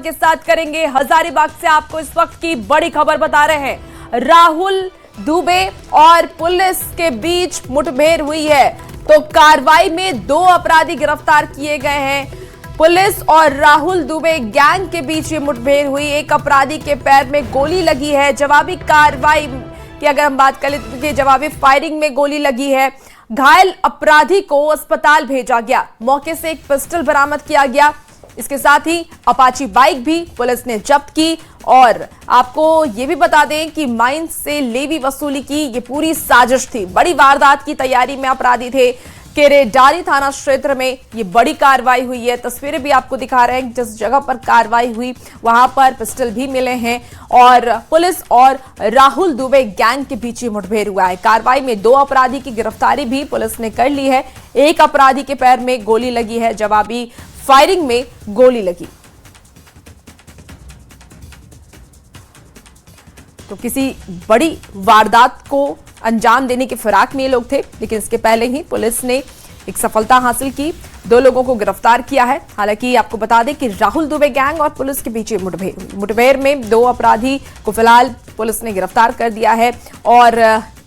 के साथ करेंगे। हजारीबाग से आपको इस वक्त की बड़ी खबर बता रहे हैं। राहुल दुबे और पुलिस के बीच मुठभेड़ हुई है, तो कार्रवाई में 2 अपराधी गिरफ्तार किए गए हैं। पुलिस और राहुल दुबे गैंग के बीच ये मुठभेड़ हुई। एक अपराधी के पैर में गोली लगी है। जवाबी कार्रवाई की अगर हम बात करें तो जवाबी फायरिंग में गोली लगी है। घायल अपराधी को अस्पताल भेजा गया। मौके से एक पिस्टल बरामद किया गया। इसके साथ ही अपाची बाइक भी पुलिस ने जब्त की। और आपको ये भी बता दें कि माइंस से लेवी वसूली की ये पूरी साजिश थी। बड़ी वारदात की तैयारी में अपराधी थे। केरेडारी थाना क्षेत्र में ये बड़ी कार्रवाई हुई है। तस्वीरें भी आपको दिखा रहे हैं। जिस जगह पर कार्रवाई हुई वहां पर पिस्टल भी मिले हैं और पुलिस और राहुल दुबे गैंग के बीच ये मुठभेड़ हुआ है। कार्रवाई में 2 अपराधी की गिरफ्तारी भी पुलिस ने कर ली है। एक अपराधी के पैर में गोली लगी है। जवाबी फायरिंग में गोली लगी। तो किसी बड़ी वारदात को अंजाम देने की फिराक में ये लोग थे, लेकिन इसके पहले ही पुलिस ने एक सफलता हासिल की। 2 लोगों को गिरफ्तार किया है। हालांकि आपको बता दें कि राहुल दुबे गैंग और पुलिस के बीच मुठभेड़ हुई। मुठभेड़ में 2 अपराधी को फिलहाल पुलिस ने गिरफ्तार कर दिया है और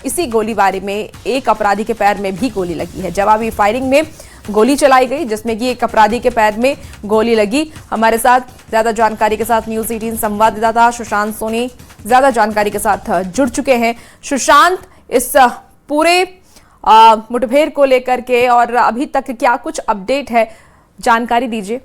इसी गोलीबारी में एक अपराधी के पैर में भी गोली लगी है। जवाबी फायरिंग में गोली चलाई गई, जिसमें कि एक अपराधी के पैर में गोली लगी। हमारे साथ ज्यादा जानकारी के साथ न्यूज 18 संवाददाता सुशांत सोनी ज्यादा जानकारी के साथ जुड़ चुके हैं। सुशांत, इस पूरे मुठभेड़ को लेकर के और अभी तक क्या कुछ अपडेट है, जानकारी दीजिए।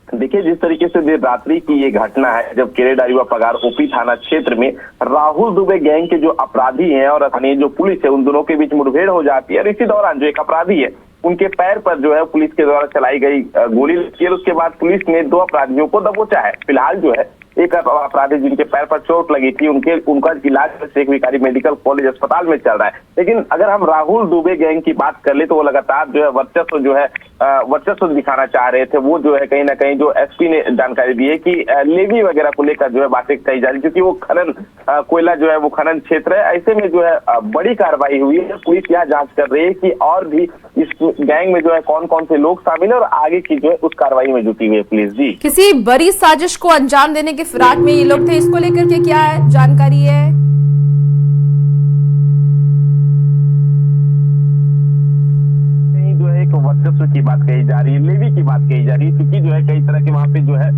देखिए, जिस तरीके से देर रात्रि की ये घटना है जब केरेडारी व पगार ओपी थाना क्षेत्र में राहुल दुबे गैंग के जो अपराधी हैं और स्थानीय जो पुलिस है उन दोनों के बीच मुठभेड़ हो जाती है। और इसी दौरान जो एक अपराधी है उनके पैर पर जो है पुलिस के द्वारा चलाई गई गोली लगी। उसके बाद पुलिस ने 2 अपराधियों को दबोचा है। फिलहाल जो है एक अपराधी जिनके पैर पर चोट लगी थी उनका इलाज शेख भिखारी मेडिकल कॉलेज अस्पताल में चल रहा है। लेकिन अगर हम राहुल दुबे गैंग की बात कर ले तो वो लगातार जो है वर्चस्व दिखाना चाह रहे थे। वो जो है कहीं ना कहीं जो एसपी ने जानकारी दी है कि लेवी वगैरह को लेकर जो है बातें कही जा रही, क्योंकि वो खनन कोयला जो है वो खनन क्षेत्र है। ऐसे में जो है बड़ी कार्रवाई हुई है। पुलिस यह जांच कर रही है कि और भी इस गैंग में जो है कौन कौन से लोग शामिल है और आगे की जो है उस कार्रवाई में जुटी हुई है पुलिस। जी, किसी बड़ी साजिश को अंजाम देने के फिराक में ये लोग थे, इसको लेकर के क्या है जानकारी है? वर्चस्व की बात कही जा रही है, लेवी की बात कही जा रही है, क्योंकि जो है कई तरह के वहाँ पे जो है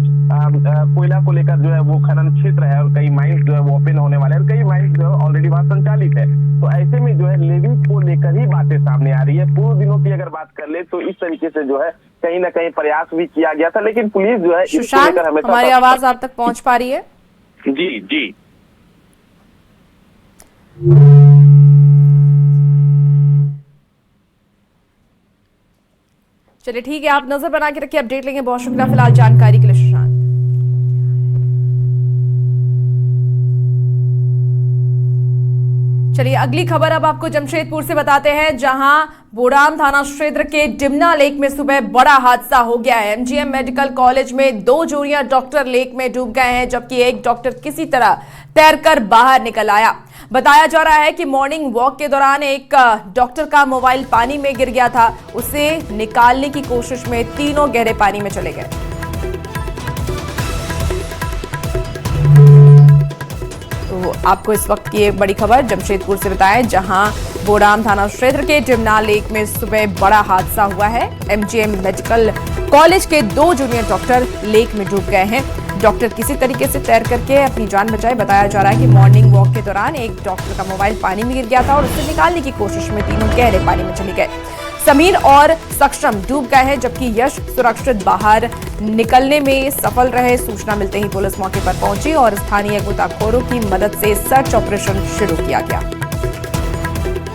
कोयला को लेकर जो है वो खनन क्षेत्र है और कई माइंस जो है वो ओपन होने वाले हैं और कई माइंस जो है ऑलरेडी वहाँ संचालित है। तो ऐसे में जो है लेवी को लेकर ही बातें सामने आ रही है। पूर्व दिनों की अगर बात कर ले तो इस तरीके से जो है कहीं ना कहीं प्रयास भी किया गया था, लेकिन पुलिस जो है इसको लेकर हमेशा। हमारी आवाज आप तक पहुंच पा रही है? जी जी, चलिए ठीक है, आप नजर बना के रखिए, अपडेट लेंगे। बहुत शुक्रिया फिलहाल जानकारी के लिए सुशांत। चलिए अगली खबर अब आपको जमशेदपुर से बताते हैं, जहां बोड़ाम थाना क्षेत्र के डिमना लेक में सुबह बड़ा हादसा हो गया है। एमजीएम मेडिकल कॉलेज में 2 जूनियर डॉक्टर लेक में डूब गए हैं, जबकि एक डॉक्टर किसी तरह तैरकर बाहर निकल आया। बताया जा रहा है कि मॉर्निंग वॉक के दौरान एक डॉक्टर का मोबाइल पानी में गिर गया था। उसे निकालने की कोशिश में तीनों गहरे पानी में चले गए। तो आपको इस वक्त की एक बड़ी खबर जमशेदपुर से बताएं, जहां बोड़ाम थाना क्षेत्र के डिमना लेक में सुबह बड़ा हादसा हुआ है। एमजीएम मेडिकल कॉलेज के 2 जूनियर डॉक्टर लेक में डूब गए हैं। डॉक्टर किसी तरीके से तैर करके अपनी जान बचाए। बताया जा रहा है कि मॉर्निंग वॉक के दौरान एक डॉक्टर का मोबाइल पानी में गिर गया था और उसे निकालने की कोशिश में तीनों गहरे पानी में चले गए। समीर और सक्षम डूब गए हैं, जबकि यश सुरक्षित बाहर निकलने में सफल रहे। सूचना मिलते ही पुलिस मौके पर पहुंची और स्थानीय गोताखोरों की मदद से सर्च ऑपरेशन शुरू किया गया।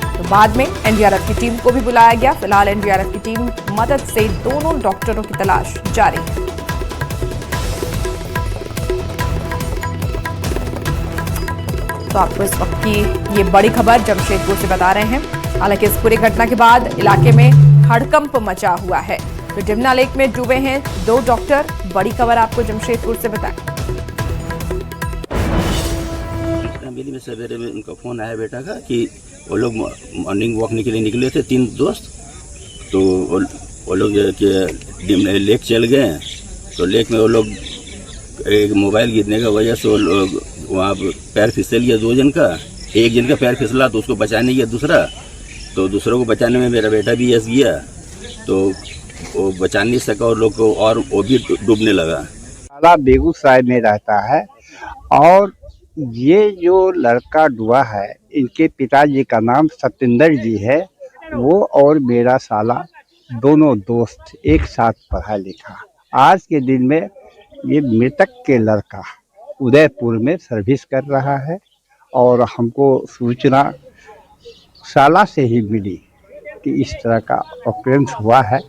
तो बाद में एनडीआरएफ की टीम को भी बुलाया गया। फिलहाल एनडीआरएफ की टीम मदद से दोनों डॉक्टरों की तलाश जारी है। तो आपको इस वक्त की ये बड़ी खबर जमशेदपुर से बता रहे हैं। हालांकि इस पूरी घटना के बाद इलाके में हड़कंप मचा हुआ है। तो डिमना लेक में डूबे हैं 2 डॉक्टर। बड़ी खबर आपको जमशेदपुर से बताएं। फैमिली में सवेरे में उनका फोन आया बेटा का कि वो लोग मॉर्निंग वॉक के लिए निकले थे 3 दोस्त। तो वो लोग लेक चल गए हैं। तो लेक में वो लोग एक मोबाइल गिरने का वजह से वो लोग वहाँ पैर फिसल गया, 2 जन का। एक जन का पैर फिसला तो उसको बचाने गया दूसरा, तो दूसरों को बचाने में मेरा बेटा भी यस गया, तो वो बचा नहीं सका और लोग को, और वो भी डूबने लगा। साला बेगूसराय में रहता है और ये जो लड़का डूबा है, इनके पिताजी का नाम सत्येंद्र जी है। वो और मेरा साला दोनों दोस्त एक साथ पढ़ा लिखा। आज के दिन में ये मृतक के लड़का उदयपुर में सर्विस कर रहा है और हमको सूचना साला से ही मिली कि इस तरह का ऑकरेंस हुआ है।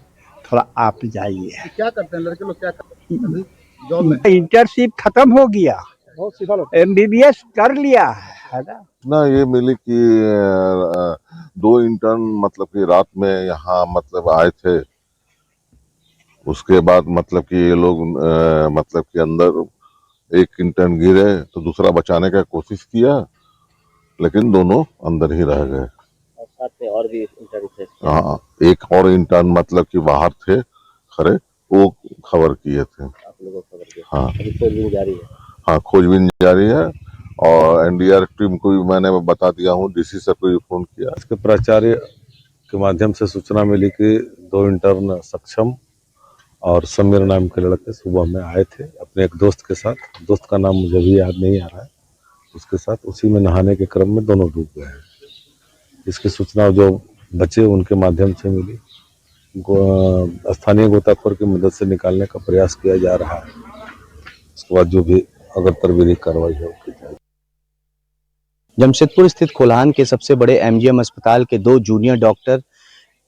थोड़ा आप जाइए। क्या करते हैं लड़के लोग, क्या करते हैं जॉब में? इंटर्नशिप खत्म हो गया, बहुत सीधा लोग। MBBS कर लिया है ना। ये मिली कि 2 इंटर्न मतलब कि रात में यहाँ मतलब आए थे। उसके बाद मतलब कि ये लोग मतलब कि अंदर एक इंटर्न गिरे तो दूसरा बचाने का कोशिश किया, लेकिन दोनों अंदर ही रह गए। साथ में और भी इंटर्न थे। हाँ, एक और इंटर्न मतलब कि बाहर थे खड़े, वो खबर किए थे। आप लोगों को खबर किया? हाँ, अभी खोजबीन जारी है। हाँ, खोजबीन जारी है और NDRF टीम को भी मैंने बता दिया हूँ, DC सर को भी फोन किया। इसके प्राचार्य के माध्यम से सूचना मिली कि 2 इंटर्न सक्षम और समीर नाम के लड़के सुबह में आए थे अपने एक दोस्त के साथ। दोस्त का नाम मुझे भी याद नहीं आ रहा है। उसके साथ उसी में नहाने के क्रम में दोनों डूब गए हैं। इसकी सूचना जो बचे उनके माध्यम से मिली। स्थानीय गोताखोर की मदद से निकालने का प्रयास किया जा रहा है। उसके बाद जो भी अगर विधिक कार्रवाई है की जाएगी। जमशेदपुर स्थित कोल्हान के सबसे बड़े MGM अस्पताल के 2 जूनियर डॉक्टर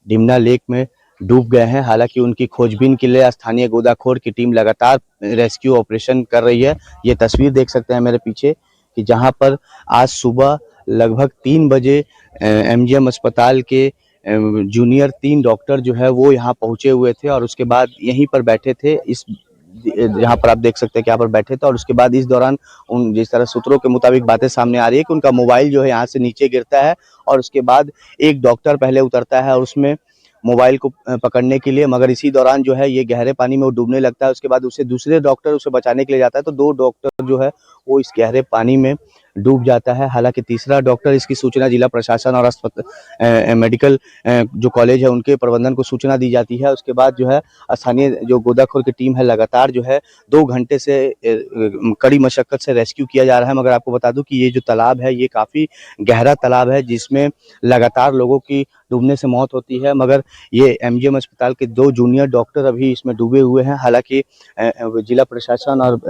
डिमना लेक में डूब गए हैं। हालांकि उनकी खोजबीन के लिए स्थानीय गोताखोर की टीम लगातार रेस्क्यू ऑपरेशन कर रही है। ये तस्वीर देख सकते हैं मेरे पीछे कि जहां पर आज सुबह लगभग 3 बजे MGM अस्पताल के जूनियर 3 डॉक्टर जो है वो यहाँ पहुंचे हुए थे और उसके बाद यहीं पर बैठे थे। इस जहाँ पर आप देख सकते हैं कि यहाँ पर बैठे थे और उसके बाद इस दौरान उन जिस तरह सूत्रों के मुताबिक बातें सामने आ रही है कि उनका मोबाइल जो है यहाँ से नीचे गिरता है और उसके बाद एक डॉक्टर पहले उतरता है और उसमें मोबाइल को पकड़ने के लिए, मगर इसी दौरान जो है ये गहरे पानी में वो डूबने लगता है। उसके बाद उसे दूसरे डॉक्टर उसे बचाने के लिए जाता है तो 2 डॉक्टर जो है वो इस गहरे पानी में डूब जाता है। हालांकि तीसरा डॉक्टर, इसकी सूचना जिला प्रशासन और मेडिकल जो कॉलेज है उनके प्रबंधन को सूचना दी जाती है। उसके बाद जो है स्थानीय जो गोताखोर की टीम है लगातार जो है 2 घंटे से कड़ी मशक्कत से रेस्क्यू किया जा रहा है। मगर आपको बता दूं कि ये जो तालाब है ये काफ़ी गहरा तालाब है जिसमें लगातार लोगों की डूबने से मौत होती है। मगर ये MGM अस्पताल के 2 जूनियर डॉक्टर अभी इसमें डूबे हुए हैं। हालांकि जिला प्रशासन और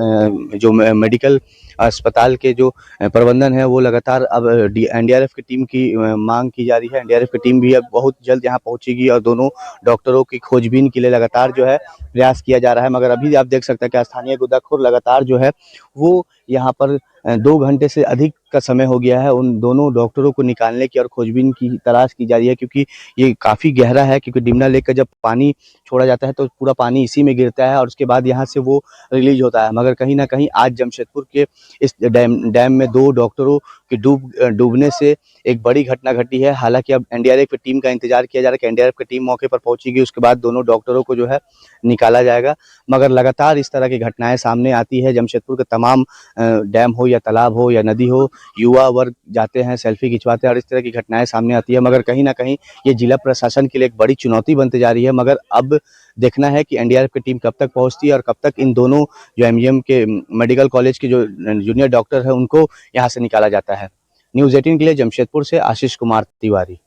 जो मेडिकल अस्पताल के जो प्रबंधन है वो लगातार अब NDRF की टीम की मांग की जा रही है। NDRF की टीम भी अब बहुत जल्द यहाँ पहुंचेगी और दोनों डॉक्टरों की खोजबीन के लिए लगातार जो है प्रयास किया जा रहा है। मगर अभी आप देख सकते हैं कि स्थानीय गोताखोर लगातार जो है वो यहाँ पर 2 घंटे से अधिक का समय हो गया है उन दोनों डॉक्टरों को निकालने की और खोजबीन की तलाश की जा रही है, क्योंकि ये काफ़ी गहरा है। क्योंकि डिमना लेक का जब पानी छोड़ा जाता है तो पूरा पानी इसी में गिरता है और उसके बाद यहाँ से वो रिलीज होता है। मगर कहीं ना कहीं आज जमशेदपुर के इस डैम में 2 डॉक्टरों की डूबने से एक बड़ी घटना घटी है। हालांकि अब NDRF की टीम का इंतजार किया जा रहा है कि NDRF की टीम मौके पर पहुंचेगी, उसके बाद दोनों डॉक्टरों को जो है निकाला जाएगा। मगर लगातार इस तरह की घटनाएं सामने आती है। जमशेदपुर के तमाम डैम हो या तालाब हो या नदी हो, युवा वर्ग जाते हैं, सेल्फी खिंचवाते हैं और इस तरह की घटनाएं सामने आती है। मगर कहीं ना कहीं ये जिला प्रशासन के लिए एक बड़ी चुनौती बनती जा रही है। मगर अब देखना है कि NDRF की टीम कब तक पहुंचती है और कब तक इन दोनों जो MGM के मेडिकल कॉलेज के जो जूनियर डॉक्टर है उनको यहाँ से निकाला जाता है। न्यूज़ 18 के लिए जमशेदपुर से आशीष कुमार तिवारी।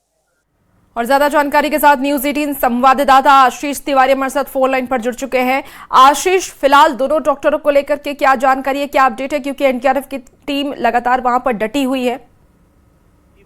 और ज्यादा जानकारी के साथ न्यूज़ 18 संवाददाता आशीष तिवारी हमारे साथ फोन लाइन पर जुड़ चुके हैं। आशीष, फिलहाल दोनों डॉक्टरों को लेकर के क्या जानकारी है, क्या अपडेट है, क्योंकि NDRF की टीम लगातार वहां पर डटी हुई है?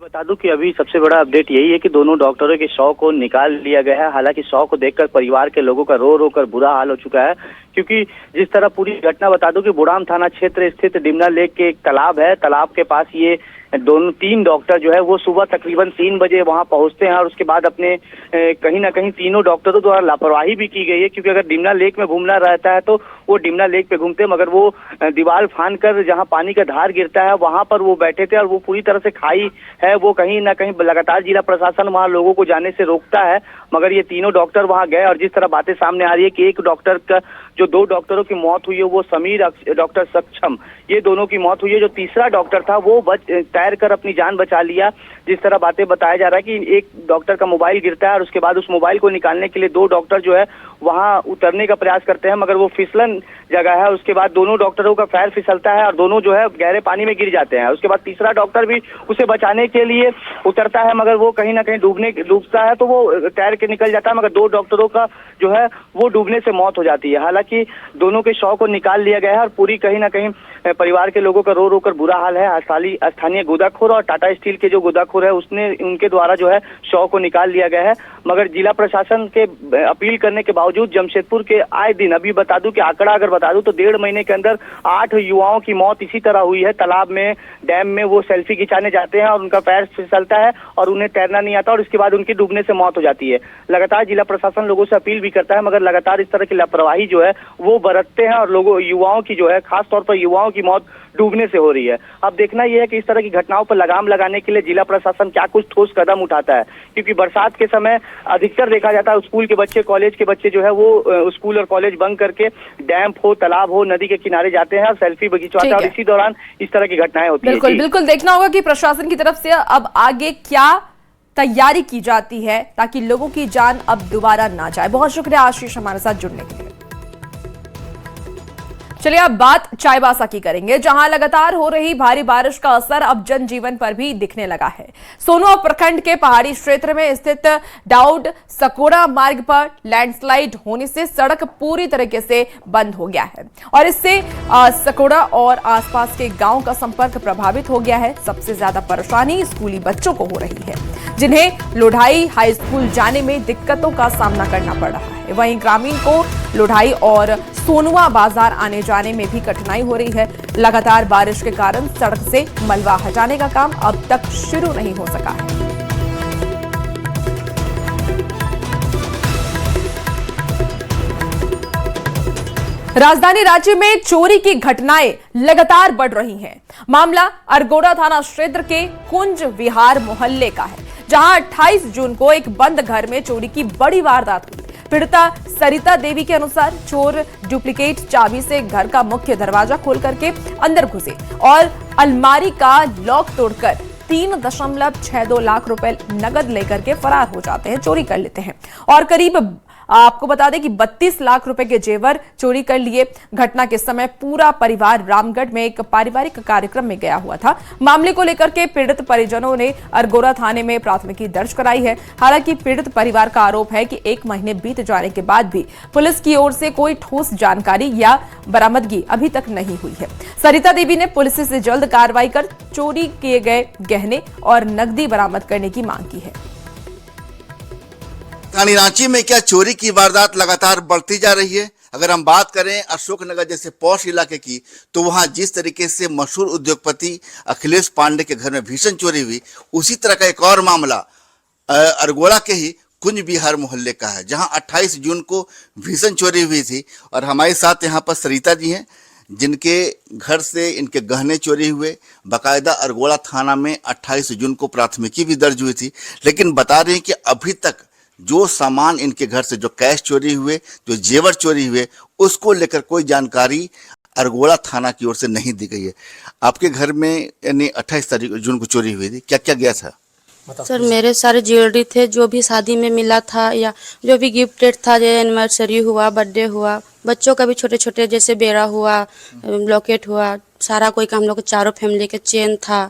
बता दूं कि अभी सबसे बड़ा अपडेट यही है कि दोनों डॉक्टरों के शव को निकाल लिया गया है। हालांकि शव को देखकर परिवार के लोगों का रो रो कर बुरा हाल हो चुका है, क्योंकि जिस तरह पूरी घटना बता दूं कि बुढ़ाम थाना क्षेत्र स्थित डिमना लेक के एक तालाब है। तालाब के पास ये 3 डॉक्टर जो है वो सुबह तकरीबन 3 बजे वहां पहुंचते हैं और उसके बाद अपने कहीं ना कहीं तीनों डॉक्टरों द्वारा लापरवाही भी की गई है, क्योंकि अगर डिमना लेक में घूमना रहता है तो वो डिमना लेक पे घूमते, मगर वो दीवार फांद कर जहाँ पानी का धार गिरता है वहां पर वो बैठे थे और वो पूरी तरह से खाई है, वो कहीं ना कहीं लगातार जिला प्रशासन वहां लोगों को जाने से रोकता है, मगर ये तीनों डॉक्टर वहां गए। और जिस तरह बातें सामने आ रही है कि एक डॉक्टर का, जो 2 डॉक्टरों की मौत हुई है वो समीर डॉक्टर सक्षम, ये दोनों की मौत हुई है। जो तीसरा डॉक्टर था वो तैर कर अपनी जान बचा लिया। जिस तरह बातें बताया जा रहा है कि एक डॉक्टर का मोबाइल गिरता है और उसके बाद उस मोबाइल को निकालने के लिए 2 डॉक्टर जो है वहां उतरने का प्रयास करते हैं, मगर वो फिसलन जगह है। उसके बाद दोनों डॉक्टरों का पैर फिसलता है और दोनों जो है गहरे पानी में गिर जाते हैं। उसके बाद तीसरा डॉक्टर भी उसे बचाने के लिए उतरता है, मगर वो कहीं ना कहीं डूबता है, तो वो तैर के निकल जाता है, मगर 2 डॉक्टरों का जो है वो डूबने से मौत हो जाती है। हालांकि दोनों के शव को निकाल लिया गया है और पूरी कहीं ना कहीं परिवार के लोगों का रो रो कर बुरा हाल है। स्थानीय गोदाखोर और टाटा स्टील के जो गोदाखोर है उनके द्वारा जो है शव को निकाल लिया गया है, मगर जिला प्रशासन के अपील करने के बावजूद जमशेदपुर के आए दिन, अभी बता दूं कि आंकड़ा अगर बता दूं तो 1.5 महीने के अंदर 8 युवाओं की मौत इसी तरह हुई है। तालाब में, डैम में वो सेल्फी खिंचाने जाते हैं और उनका पैर फिसलता है और उन्हें तैरना नहीं आता और इसके बाद उनकी डूबने से मौत हो जाती है। लगातार जिला प्रशासन लोगों से अपील भी करता है, मगर लगातार इस तरह की लापरवाही जो है वो बरतते हैं और युवाओं की जो है, खासतौर पर युवाओं की मौत डूबने से हो रही है। अब देखना यह है कि इस तरह की घटनाओं पर लगाम लगाने के लिए जिला प्रशासन क्या कुछ ठोस कदम उठाता है, क्योंकि बरसात के समय अधिकतर देखा जाता है स्कूल के बच्चे, कॉलेज के बच्चे जो है वो स्कूल और कॉलेज बंक करके डैम हो, तालाब हो, नदी के किनारे जाते हैं और सेल्फी खिंचवाते हैं और इसी दौरान इस तरह की घटनाएं होती है। बिल्कुल बिल्कुल देखना होगा कि प्रशासन की तरफ से अब आगे क्या तैयारी की जाती है ताकि लोगों की जान अब दोबारा ना जाए। बहुत शुक्रिया आशीष हमारे साथ जुड़ने के लिए। चलिए अब बात चाईबासा की करेंगे, जहां लगातार हो रही भारी बारिश का असर अब जनजीवन पर भी दिखने लगा है। सोनुआ प्रखंड के पहाड़ी क्षेत्र में स्थित डाउड सकोड़ा मार्ग पर लैंडस्लाइड होने से सड़क पूरी तरीके से बंद हो गया है और इससे सकोड़ा और आसपास के गांव का संपर्क प्रभावित हो गया है। सबसे ज्यादा परेशानी स्कूली बच्चों को हो रही है, जिन्हें लोढ़ाई हाई स्कूल जाने में दिक्कतों का सामना करना पड़ रहा है। वहीं ग्रामीण को लोढ़ाई और सोनुआ बाजार आने जाने में भी कठिनाई हो रही है। लगातार बारिश के कारण सड़क से मलबा हटाने का काम अब तक शुरू नहीं हो सका है। राजधानी राज्य में चोरी की घटनाएं लगातार बढ़ रही हैं। मामला अरगोड़ा थाना क्षेत्र के कुंज विहार मोहल्ले का है, जहां 28 जून को एक बंद घर में चोरी की बड़ी वारदात हुई। पीड़िता सरिता देवी के अनुसार चोर डुप्लीकेट चाबी से घर का मुख्य दरवाजा खोल करके अंदर घुसे और अलमारी का लॉक तोड़कर 3.62 लाख रुपए नगद लेकर के फरार हो जाते हैं, चोरी कर लेते हैं। और करीब आपको बता दें कि 32 लाख रुपए के जेवर चोरी कर लिए। घटना के समय पूरा परिवार रामगढ़ में एक पारिवारिक कार्यक्रम में गया हुआ था। मामले को लेकर के पीड़ित परिजनों ने अरगोड़ा थाने में प्राथमिकी दर्ज कराई है। हालांकि पीड़ित परिवार का आरोप है कि 1 महीने बीत जाने के बाद भी पुलिस की ओर से कोई ठोस जानकारी या बरामदगी अभी तक नहीं हुई है। सरिता देवी ने पुलिस से जल्द कार्रवाई कर चोरी किए गए गहने और नकदी बरामद करने की मांग की है। राजधानी रांची में क्या चोरी की वारदात लगातार बढ़ती जा रही है। अगर हम बात करें अशोकनगर जैसे पौष इलाके की, तो वहां जिस तरीके से मशहूर उद्योगपति अखिलेश पांडे के घर में भीषण चोरी हुई, उसी तरह का एक और मामला अरगोड़ा के ही कुंज विहार मोहल्ले का है, जहां 28 जून को भीषण चोरी हुई थी। और हमारे साथ यहाँ पर सरिता जी हैं, जिनके घर से इनके गहने चोरी हुए। बाकायदा अरगोड़ा थाना में 28 जून को प्राथमिकी भी दर्ज हुई थी, लेकिन बता रहे हैं कि अभी तक जो सामान इनके घर से, जो कैश चोरी हुए, जो जेवर चोरी हुए, उसको लेकर कोई जानकारी अरगोड़ा थाना की ओर से नहीं दी गई है। आपके घर में यानी 28 जून को चोरी हुई थी, क्या क्या गया था? सर मेरे सारे ज्वेलरी थे, जो भी शादी में मिला था या जो भी गिफ्ट था, जैसे एनिवर्सरी हुआ, बर्थडे हुआ, बच्चों का भी छोटे छोटे जैसे बेड़ा हुआ, लॉकेट हुआ, सारा कोई का हम लोग चारों फैमिली के चेन था,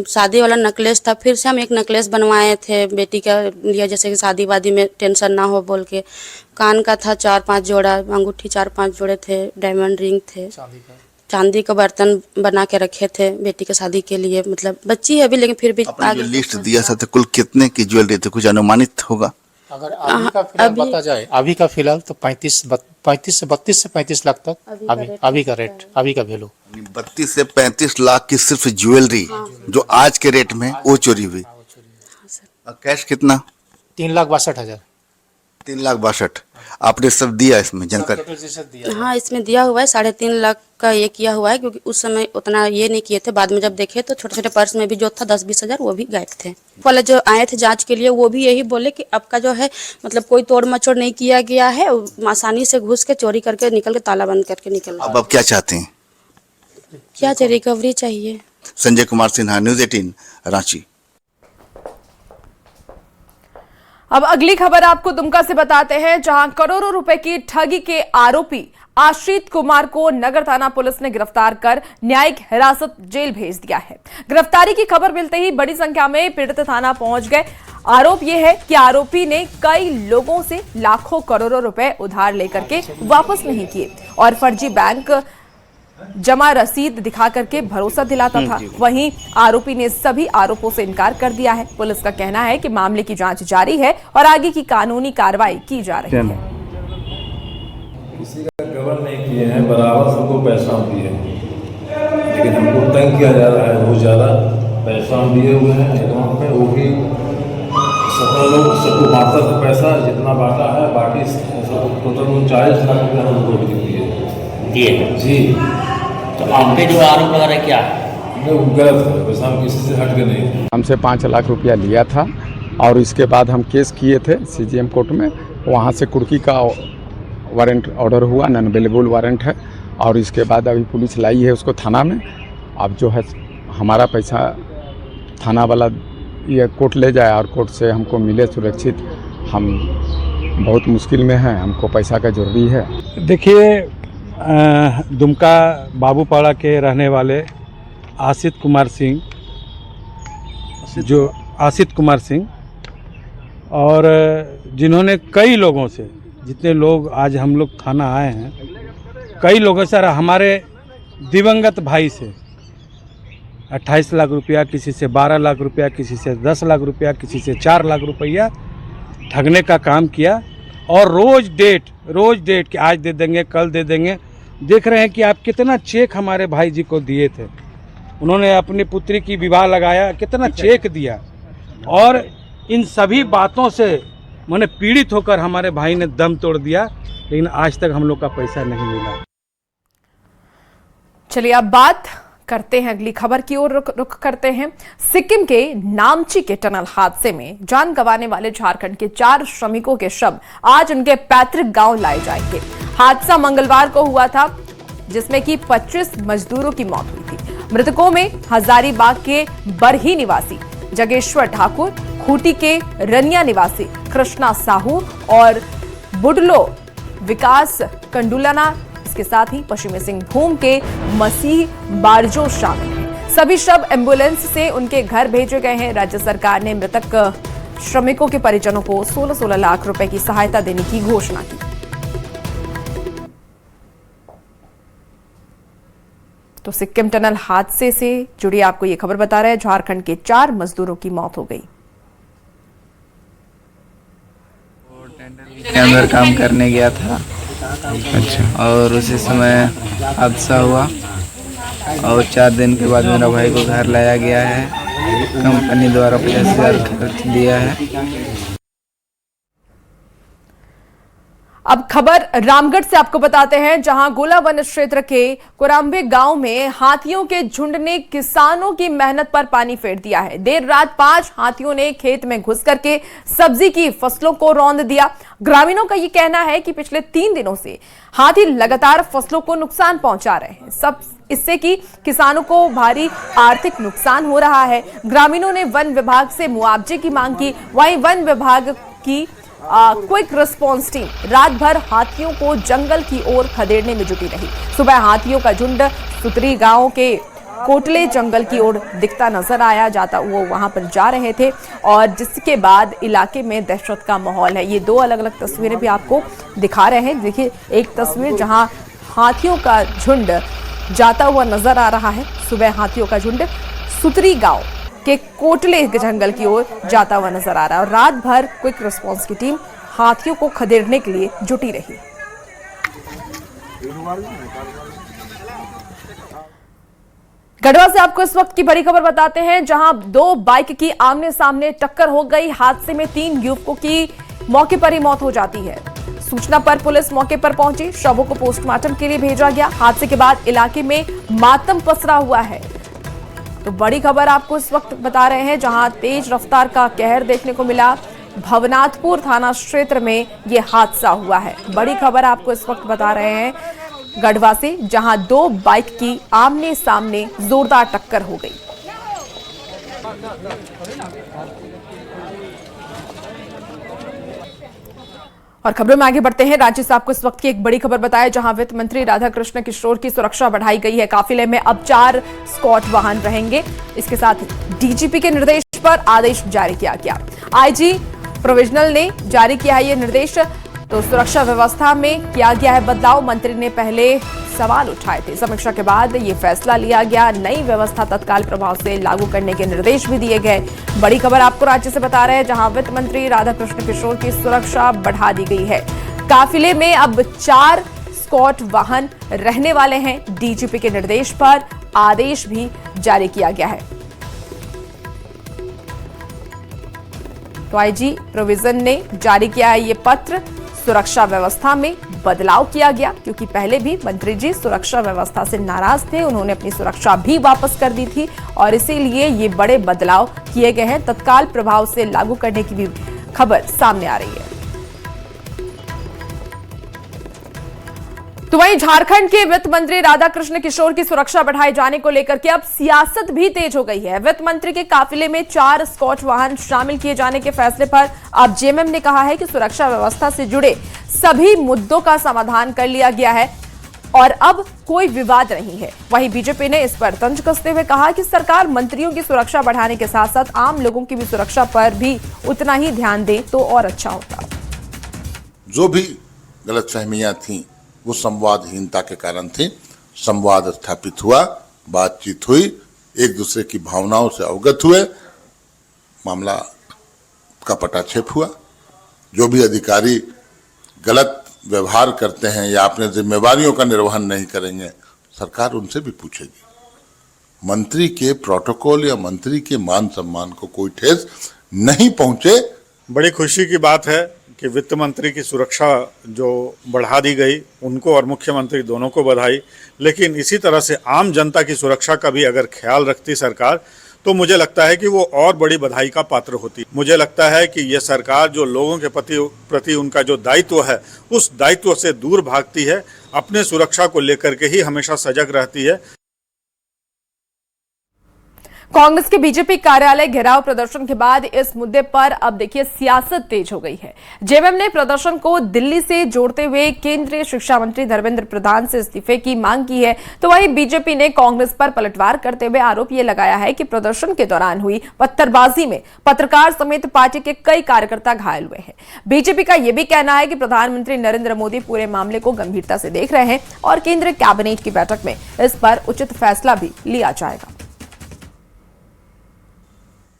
शादी वाला नेकलेस था। फिर से हम एक नेकलेस बनवाए थे बेटी का लिए, जैसे कि शादी वादी में टेंशन ना हो बोल के। कान का था 4-5 जोड़ा, अंगूठी 4-5 जोड़े थे, डायमंड रिंग थे, चांदी का बर्तन बना के रखे थे बेटी के शादी के लिए। मतलब बच्ची है अभी, लेकिन फिर भी जो लिस्ट दिया था तो कुल कितने की ज्वेलरी थी, कुछ अनुमानित होगा? अगर अभी का फिलहाल बता जाए, अभी का फिलहाल तो 32 से 35 लाख तक अभी का रेट, अभी का वैल्यू 32 से 35 लाख की सिर्फ ज्वेलरी, जो आज के रेट में वो चोरी हुई। कैश कितना? 3,62,000। 3,62,000 आपने सब दिया इसमें जानकारी? हाँ, इसमें दिया हुआ है 3.5 लाख का ये किया हुआ है, क्योंकि उस समय उतना ये नहीं किए थे। बाद में जब देखे तो छोटे छोटे पर्स में भी जो था 10-20 हजार वो भी गायब थे। वाले जो आए थे जांच के लिए वो भी यही बोले कि आपका जो है मतलब कोई तोड़ मचोड़ नहीं किया गया है, आसानी से घुस के चोरी करके निकल के ताला बंद करके निकल। अब क्या चाहते हैं? क्या चाहिए? रिकवरी चाहिए। संजय कुमार सिन्हा, न्यूज़ 18 रांची। अब अगली खबर आपको दुमका से बताते हैं, जहां करोड़ों रुपए की ठगी के आरोपी आश्रित कुमार को नगर थाना पुलिस ने गिरफ्तार कर न्यायिक हिरासत जेल भेज दिया है। गिरफ्तारी की खबर मिलते ही बड़ी संख्या में पीड़ित थाना पहुंच गए। आरोप यह है कि आरोपी ने कई लोगों से लाखों करोड़ों रुपए उधार लेकर के वापस नहीं किए और फर्जी बैंक जमा रसीद दिखा करके भरोसा दिलाता था। वहीं आरोपी ने सभी आरोपों से इनकार कर दिया है। पुलिस का कहना है कि मामले की जांच जारी है और आगे की कानूनी कार्रवाई की जा रही है। किसी का गबन नहीं किए हैं, बराबर सबको पैसा हम दिए हैं, लेकिन हमको तंग किया जा रहा है। बहुत ज़्यादा पैसा हम दिए हुए हैं अकाउंट में, वो भी सब लोग सबको बांटा था पैसा, जितना बांटा है बाकी टोटल 39 लाख रुपये हमको दिए जी। तो आप पे जो आरोप लगा रहे क्या है? वो गलत है, वैसे हम किसी से हट के नहीं। हमसे 5 लाख रुपया लिया था और इसके बाद हम केस किए थे CGM कोर्ट में। वहाँ से कुर्की का वारंट ऑर्डर हुआ, नॉन अवेलेबल वारंट है और इसके बाद अभी पुलिस लाई है उसको थाना में। अब जो है हमारा पैसा थाना वाला ये कोर्ट ले जाए और कोर्ट से हमको मिले सुरक्षित। हम बहुत मुश्किल में हैं, हमको पैसा का ज़रूरी है। देखिए, दुमका बाबूपाड़ा के रहने वाले आशित कुमार सिंह और जिन्होंने कई लोगों से, जितने लोग आज हम लोग थाना आए हैं, कई लोगों से, हमारे दिवंगत भाई से 28 लाख रुपया, किसी से 12 लाख रुपया, किसी से 10 लाख रुपया, किसी से 4 लाख रुपया ठगने का काम किया और रोज डेट कि आज दे देंगे, कल दे देंगे। देख रहे हैं कि आप कितना चेक हमारे भाई जी को दिए थे। उन्होंने अपनी पुत्री की विवाह लगाया, कितना चेक दिया और इन सभी बातों से मैंने पीड़ित होकर हमारे भाई ने दम तोड़ दिया, लेकिन आज तक हम लोग का पैसा नहीं मिला। चलिए अब बात करते हैं अगली खबर की ओर, रुख करते हैं। सिक्किम के नामची के टनल हादसे में जान गंवाने वाले झारखंड के 4 श्रमिकों के शव आज उनके पैतृक गांव लाए जाएंगे। हादसा मंगलवार को हुआ था, जिसमें कि 25 मजदूरों की मौत हुई थी। मृतकों में हजारीबाग के बरही निवासी जगेश्वर ठाकुर, खूंटी के रनिया निवासी कृष्णा साहू और बुडलो विकास कंडुलाना, इसके साथ ही पश्चिमी सिंहभूम के मसीह बारजो शामिल हैं। सभी शव एम्बुलेंस से उनके घर भेजे गए हैं। राज्य सरकार ने मृतक श्रमिकों के परिजनों को 16-16 लाख रुपए की सहायता देने की घोषणा की। तो सिक्किम टनल हादसे से जुड़ी आपको ये खबर बता रहे हैं, झारखंड के 4 मजदूरों की मौत हो गई। के अंदर काम करने गया था, अच्छा, और उसी समय हादसा हुआ और 4 दिन के बाद मेरा भाई को घर लाया गया है। कंपनी द्वारा 50,000 खर्च दिया है। अब खबर रामगढ़ से आपको बताते हैं, जहां गोला वन क्षेत्र के कोराम्बे गांव में हाथियों के झुंड ने किसानों की मेहनत पर पानी फेर दिया है। देर रात 5 हाथियों ने खेत में घुस करके सब्जी की फसलों को रौंद दिया। ग्रामीणों का ये कहना है कि पिछले 3 दिनों से हाथी लगातार फसलों को नुकसान पहुंचा रहे हैं, सब इससे कि किसानों को भारी आर्थिक नुकसान हो रहा है। ग्रामीणों ने वन विभाग से मुआवजे की मांग की। वहीं वन विभाग की क्विक रिस्पॉन्स टीम रात भर हाथियों को जंगल की ओर खदेड़ने में जुटी रही। सुबह हाथियों का झुंड सुतरी गांव के कोटले जंगल की ओर दिखता नजर आया जाता, वो वहां पर जा रहे थे और जिसके बाद इलाके में दहशत का माहौल है। ये 2 अलग अलग तस्वीरें भी आपको दिखा रहे हैं। देखिए, एक तस्वीर जहां हाथियों का झुंड जाता हुआ नजर आ रहा है। सुबह हाथियों का झुंड सुतरी गांव के कोटले जंगल की ओर जाता हुआ नजर आ रहा है और रात भर क्विक रिस्पांस की टीम हाथियों को खदेड़ने के लिए जुटी रही। गढ़वा से आपको इस वक्त की बड़ी खबर बताते हैं, जहां 2 बाइक की आमने सामने टक्कर हो गई। हादसे में 3 युवकों की मौके पर ही मौत हो जाती है। सूचना पर पुलिस मौके पर पहुंची, शवों को पोस्टमार्टम के लिए भेजा गया। हादसे के बाद इलाके में मातम पसरा हुआ है। तो बड़ी खबर आपको इस वक्त बता रहे हैं, जहां तेज रफ्तार का कहर देखने को मिला। भवनाथपुर थाना क्षेत्र में यह हादसा हुआ है। बड़ी खबर आपको इस वक्त बता रहे हैं गढ़वा से, जहां दो बाइक की आमने सामने जोरदार टक्कर हो गई। और खबरों में आगे बढ़ते हैं। राज्य से आपको इस वक्त की एक बड़ी खबर बताएं, जहां वित्त मंत्री राधाकृष्ण किशोर की सुरक्षा बढ़ाई गई है। काफिले में अब 4 स्क्वाड वाहन रहेंगे। इसके साथ डीजीपी के निर्देश पर आदेश जारी किया गया। आईजी प्रोविजनल ने जारी किया है ये निर्देश। तो सुरक्षा व्यवस्था में किया गया है बदलाव। मंत्री ने पहले सवाल उठाए थे, समीक्षा के बाद ये फैसला लिया गया। नई व्यवस्था तत्काल प्रभाव से लागू करने के निर्देश भी दिए गए। बड़ी खबर आपको राज्य से बता रहे हैं, जहां वित्त मंत्री राधाकृष्ण किशोर की सुरक्षा बढ़ा दी गई है। काफिले में अब 4 स्क्वाड वाहन रहने वाले हैं। डीजीपी के निर्देश पर आदेश भी जारी किया गया है। तो आईजी प्रोविजन ने जारी किया है ये पत्र। सुरक्षा व्यवस्था में बदलाव किया गया, क्योंकि पहले भी मंत्री जी सुरक्षा व्यवस्था से नाराज थे। उन्होंने अपनी सुरक्षा भी वापस कर दी थी और इसीलिए ये बड़े बदलाव किए गए हैं। तत्काल प्रभाव से लागू करने की भी खबर सामने आ रही है। तो वहीं झारखंड के वित्त मंत्री राधाकृष्ण किशोर की सुरक्षा बढ़ाए जाने को लेकर के अब सियासत भी तेज हो गई है। वित्त मंत्री के काफिले में 4 स्क्वाड वाहन शामिल किए जाने के फैसले पर अब जेएमएम ने कहा है कि सुरक्षा व्यवस्था से जुड़े सभी मुद्दों का समाधान कर लिया गया है और अब कोई विवाद नहीं है। वहीं बीजेपी ने इस पर तंज कसते हुए कहा कि सरकार मंत्रियों की सुरक्षा बढ़ाने के साथ साथ आम लोगों की भी सुरक्षा पर भी उतना ही ध्यान दे तो और अच्छा होता। जो भी गलतफहमियां थी वो संवादहीनता के कारण थी। संवाद स्थापित हुआ, बातचीत हुई, एक दूसरे की भावनाओं से अवगत हुए, मामला का पटाक्षेप हुआ। जो भी अधिकारी गलत व्यवहार करते हैं या अपने जिम्मेवारियों का निर्वहन नहीं करेंगे, सरकार उनसे भी पूछेगी। मंत्री के प्रोटोकॉल या मंत्री के मान सम्मान को कोई ठेस नहीं पहुंचे। बड़ी खुशी की बात है कि वित्त मंत्री की सुरक्षा जो बढ़ा दी गई, उनको और मुख्यमंत्री दोनों को बधाई। लेकिन इसी तरह से आम जनता की सुरक्षा का भी अगर ख्याल रखती सरकार, तो मुझे लगता है कि वो और बड़ी बधाई का पात्र होती। मुझे लगता है कि ये सरकार जो लोगों के प्रति उनका जो दायित्व है, उस दायित्व से दूर भागती है, अपने सुरक्षा को लेकर के ही हमेशा सजग रहती है। कांग्रेस के बीजेपी कार्यालय घेराव प्रदर्शन के बाद इस मुद्दे पर अब देखिए सियासत तेज हो गई है। जेएमएम ने प्रदर्शन को दिल्ली से जोड़ते हुए केंद्रीय शिक्षा मंत्री धर्मेंद्र प्रधान से इस्तीफे की मांग की है। तो वहीं बीजेपी ने कांग्रेस पर पलटवार करते हुए आरोप यह लगाया है कि प्रदर्शन के दौरान हुई पत्थरबाजी में पत्रकार समेत पार्टी के कई कार्यकर्ता घायल हुए हैं। बीजेपी का यह भी कहना है कि प्रधानमंत्री नरेंद्र मोदी पूरे मामले को गंभीरता से देख रहे हैं और केंद्रीय कैबिनेट की बैठक में इस पर उचित फैसला भी लिया जाएगा।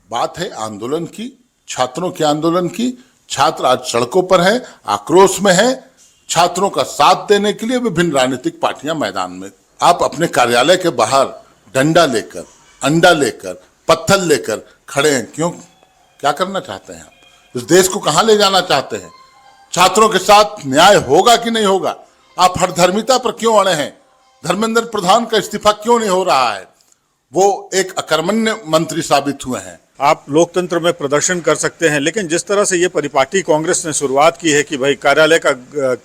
बात है आंदोलन की, छात्रों के आंदोलन की। छात्र आज सड़कों पर हैं, आक्रोश में हैं। छात्रों का साथ देने के लिए विभिन्न राजनीतिक पार्टियां मैदान में। आप अपने कार्यालय के बाहर डंडा लेकर, अंडा लेकर, पत्थर लेकर खड़े हैं, क्यों? क्या करना चाहते हैं आप? इस देश को कहां ले जाना चाहते हैं? छात्रों के साथ न्याय होगा कि नहीं होगा? आप हठधर्मिता पर क्यों अड़े हैं? धर्मेंद्र प्रधान का इस्तीफा क्यों नहीं हो रहा है? वो एक अकर्मण्य मंत्री साबित हुए हैं। आप लोकतंत्र में प्रदर्शन कर सकते हैं, लेकिन जिस तरह से ये परिपाटी कांग्रेस ने शुरुआत की है कि भाई कार्यालय का,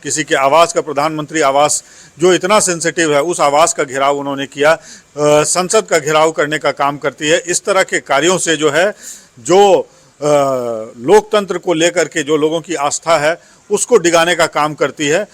किसी के आवास का, प्रधानमंत्री आवास जो इतना सेंसिटिव है, उस आवास का घेराव उन्होंने किया, संसद का घेराव करने का काम करती है। इस तरह के कार्यों से जो है, जो लोकतंत्र को लेकर के जो लोगों की आस्था है, उसको डिगाने का काम करती है।